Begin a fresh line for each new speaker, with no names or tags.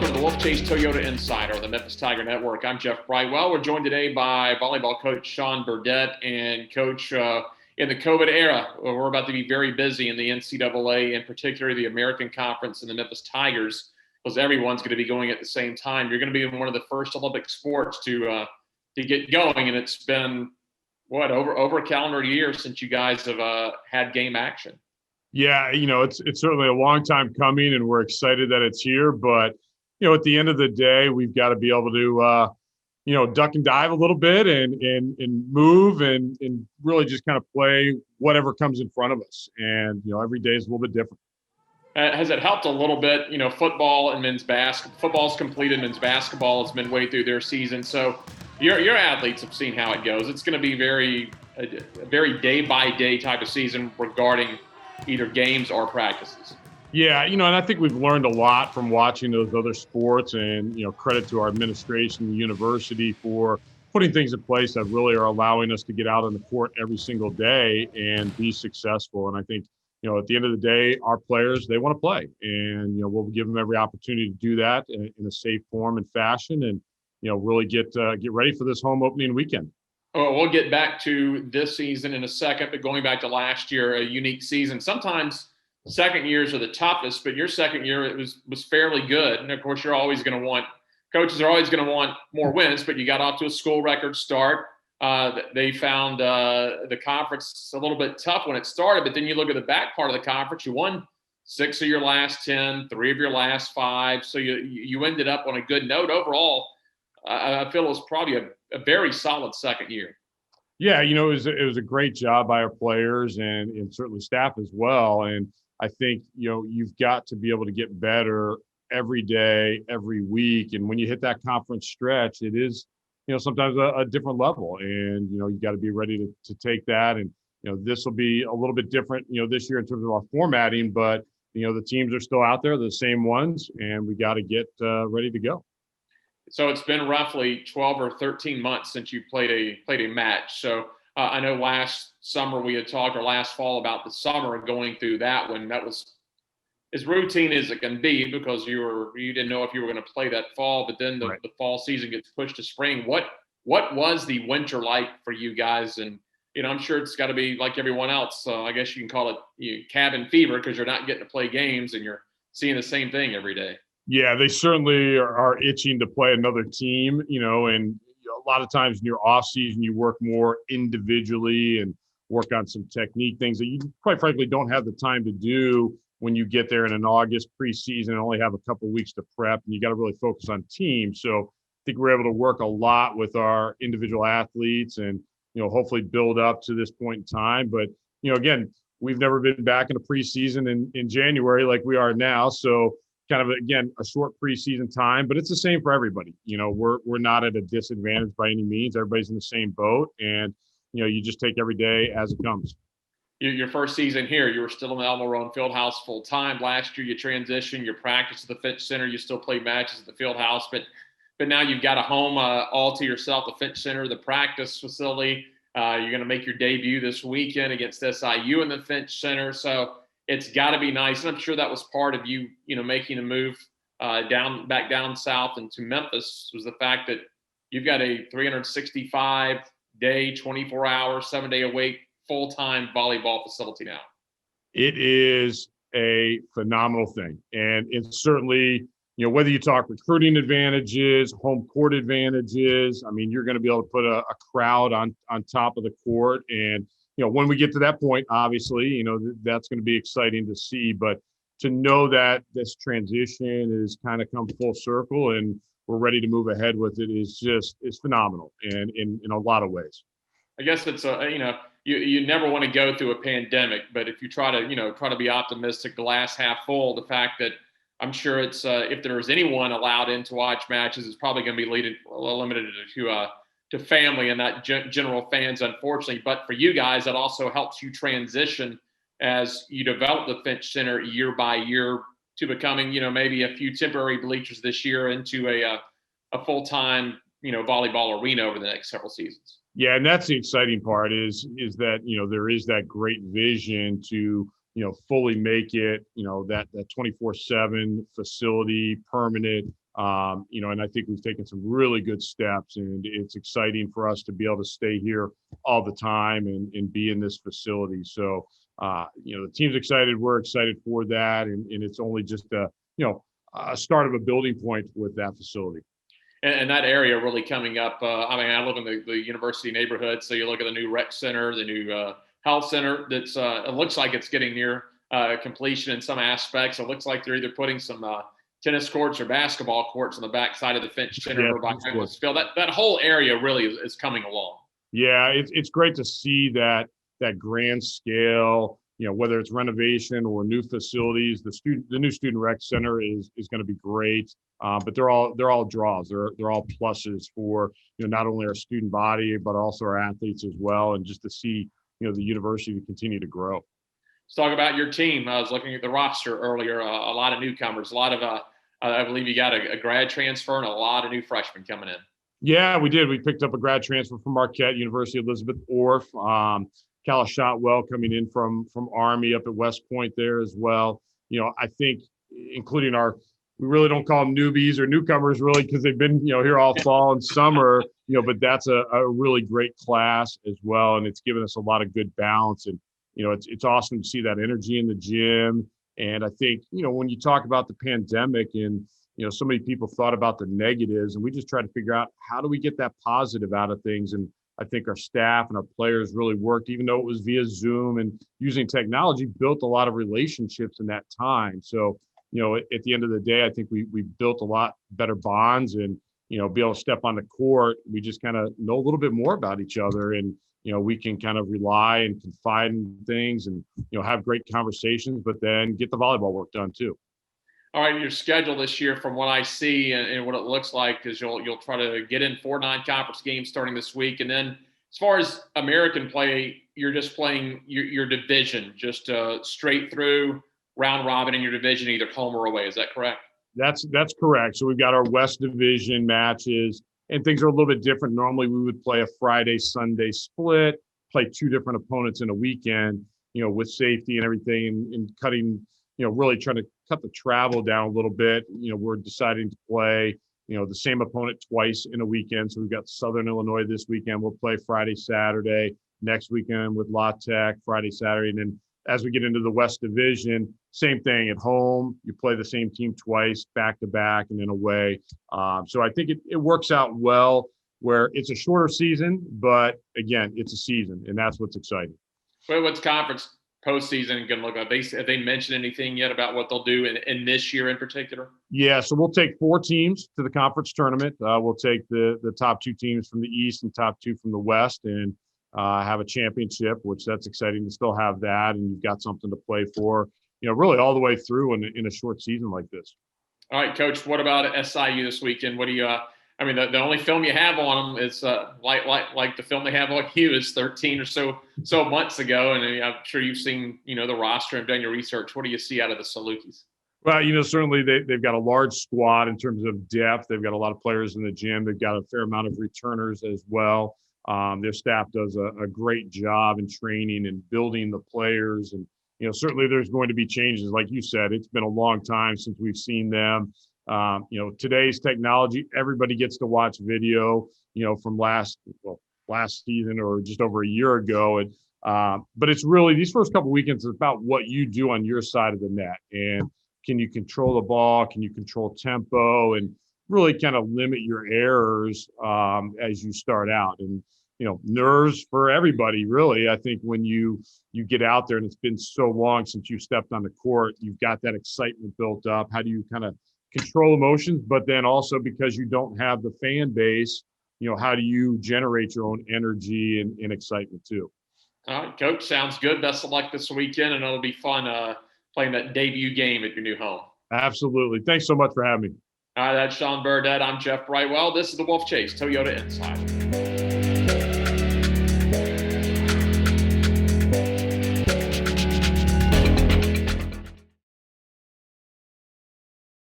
welcome to the Wolfchase Toyota Insider on the Memphis Tiger Network. I'm Jeff Brightwell. We're joined today by volleyball coach Sean Burdette. And coach, in the COVID era, we're about to be very busy in the NCAA, and particularly the American Conference and the Memphis Tigers, because everyone's going to be going at the same time. You're going to be in one of the first Olympic sports to get going, and it's been over a calendar year since you guys have had game action.
Yeah, it's certainly a long time coming, and we're excited that it's here. But, at the end of the day, we've got to be able to, duck and dive a little bit and move and really just kind of play whatever comes in front of us. And, every day is a little bit different.
Has it helped a little bit? Football and men's basketball. Football's completed. Men's basketball has been way through their season. So your athletes have seen how it goes. It's going to be a very day-by-day type of season regarding either games or practices.
Yeah, and I think we've learned a lot from watching those other sports, and, credit to our administration, the university, for putting things in place that really are allowing us to get out on the court every single day and be successful. And I think, at the end of the day, our players, they want to play, and, we'll give them every opportunity to do that in a safe form and fashion, and, really get ready for this home opening weekend.
Oh, we'll get back to this season in a second, but going back to last year, a unique season. Sometimes second years are the toughest, but your second year, it was fairly good. And of course, coaches are always going to want more wins, but you got off to a school record start. They found the conference a little bit tough when it started, but then you look at the back part of the conference, you won 6 of your last 10, 3 of your last 5. So you ended up on a good note overall. I feel it was probably a very solid second year.
Yeah, it was a great job by our players and certainly staff as well. And I think, you've got to be able to get better every day, every week. And when you hit that conference stretch, it is, sometimes a different level. And, you got to be ready to take that. And, this will be a little bit different, this year in terms of our formatting. But, the teams are still out there, the same ones, and we got to get ready to go.
So it's been roughly 12 or 13 months since you played a match. So I know last summer we had talked, or last fall, about the summer and going through that one. That was as routine as it can be because you didn't know if you were going to play that fall. But then the fall season gets pushed to spring. What was the winter like for you guys? And I'm sure it's got to be like everyone else. I guess you can call it cabin fever because you're not getting to play games and you're seeing the same thing every day.
Yeah, they certainly are itching to play another team, and a lot of times in your off season, you work more individually and work on some technique things that you quite frankly don't have the time to do when you get there in an August preseason and only have a couple of weeks to prep, and you got to really focus on team. So I think we're able to work a lot with our individual athletes and, hopefully build up to this point in time. But, again, we've never been back in a preseason in January like we are now. So kind of, again, a short preseason time, but it's the same for everybody. We're not at a disadvantage by any means. Everybody's in the same boat, and, you just take every day as it comes.
Your first season here, you were still in the Elmo Rowan Fieldhouse full time. Last year, you transitioned, your practice at the Finch Center. You still played matches at the Fieldhouse, but now you've got a home all to yourself, the Finch Center, the practice facility. You're going to make your debut this weekend against SIU in the Finch Center. So it's got to be nice. And I'm sure that was part of you, making a move back down south into Memphis, was the fact that you've got a 365-day, 24-hour, 7-day-a-week, full-time volleyball facility now.
It is a phenomenal thing. And it's certainly, whether you talk recruiting advantages, home court advantages, I mean, you're going to be able to put a crowd on top of the court. And, when we get to that point, obviously, that's going to be exciting to see. But to know that this transition is kind of come full circle and we're ready to move ahead with it is phenomenal, and in a lot of ways.
I guess it's you never want to go through a pandemic, but if you try to be optimistic, glass half full, the fact that I'm sure it's if there's anyone allowed in to watch matches, it's probably going to be limited to family and not general fans, unfortunately. But for you guys, that also helps you transition as you develop the Finch Center year by year to becoming, maybe a few temporary bleachers this year into a full-time, volleyball arena over the next several seasons.
Yeah, and that's the exciting part is that, there is that great vision to, fully make it, that 24/7 facility permanent. And I think we've taken some really good steps, and it's exciting for us to be able to stay here all the time and be in this facility. So, the team's excited. We're excited for that. And it's only just a start of a building point with that facility.
And that area really coming up. I live in the university neighborhood, so you look at the new rec center, the new health center. That's it looks like it's getting near completion in some aspects. It looks like they're either putting some tennis courts or basketball courts on the backside of the Finch Center or by Field. That whole area really is coming along.
Yeah, it's great to see that grand scale. Whether it's renovation or new facilities, the new student rec center is going to be great. But they're all draws. They're all pluses for not only our student body but also our athletes as well, and just to see the university continue to grow.
Let's talk about your team. I was looking at the roster earlier. A lot of newcomers. A lot of I believe you got a grad transfer and a lot of new freshmen coming in.
Yeah, we did. We picked up a grad transfer from Marquette, University of Elizabeth Orff. Calla Shotwell coming in from Army up at West Point there as well. I think including we really don't call them newbies or newcomers really because they've been, here all fall and summer, but that's a really great class as well. And it's given us a lot of good balance. And, it's awesome to see that energy in the gym. And I think, when you talk about the pandemic and, so many people thought about the negatives, and we just try to figure out how do we get that positive out of things. And I think our staff and our players really worked, even though it was via Zoom and using technology, built a lot of relationships in that time. So, at the end of the day, I think we built a lot better bonds and, be able to step on the court. We just kind of know a little bit more about each other, and, we can kind of rely and confide in things and, have great conversations, but then get the volleyball work done too.
All right, your schedule this year, from what I see and what it looks like, is you'll try to get in 4 non-conference games starting this week, and then as far as American play, you're just playing your division, just straight through round robin in your division, either home or away. Is that correct?
That's correct. So we've got our West Division matches, and things are a little bit different. Normally, we would play a Friday, Sunday split, play 2 different opponents in a weekend, with safety and everything, and cutting, really trying to cut the travel down a little bit. We're deciding to play, the same opponent twice in a weekend. So we've got Southern Illinois this weekend. We'll play Friday, Saturday. Next weekend with La Tech, Friday, Saturday. And then as we get into the West Division, same thing at home. You play the same team twice, back to back, and then away. So I think it works out well where it's a shorter season, but again, it's a season, and that's what's exciting.
Well, what's conference postseason going to look like? Have they mentioned anything yet about what they'll do in this year in particular?
Yeah, so we'll take 4 teams to the conference tournament. We'll take the top 2 teams from the East and top 2 from the West, and have a championship, which that's exciting to still have that, and you've got something to play for, really all the way through in a short season like this. All
right, Coach, what about SIU this weekend? What do you the only film you have on them is like the film they have on you is 13 or so months ago, and I'm sure you've seen the roster and done your research. What do you see out of the Salukis?
Well, certainly they've got a large squad in terms of depth. They've got a lot of players in the gym. They've got a fair amount of returners as well. Their staff does a great job in training and building the players. And, certainly there's going to be changes. Like you said, it's been a long time since we've seen them. Today's technology, everybody gets to watch video, from last season or just over a year ago. And, but it's really, these first couple weekends is about what you do on your side of the net. And can you control the ball? Can you control tempo? And really kind of limit your errors as you start out. And, nerves for everybody, really. I think when you get out there and it's been so long since you stepped on the court, you've got that excitement built up. How do you kind of control emotions? But then also, because you don't have the fan base, how do you generate your own energy and excitement too?
All right, Coach, sounds good. Best of luck this weekend, and it'll be fun playing that debut game at your new home.
Absolutely. Thanks so much for having me.
All right, that's Sean Burdette. I'm Jeff Brightwell. This is the Wolfchase Toyota Insider.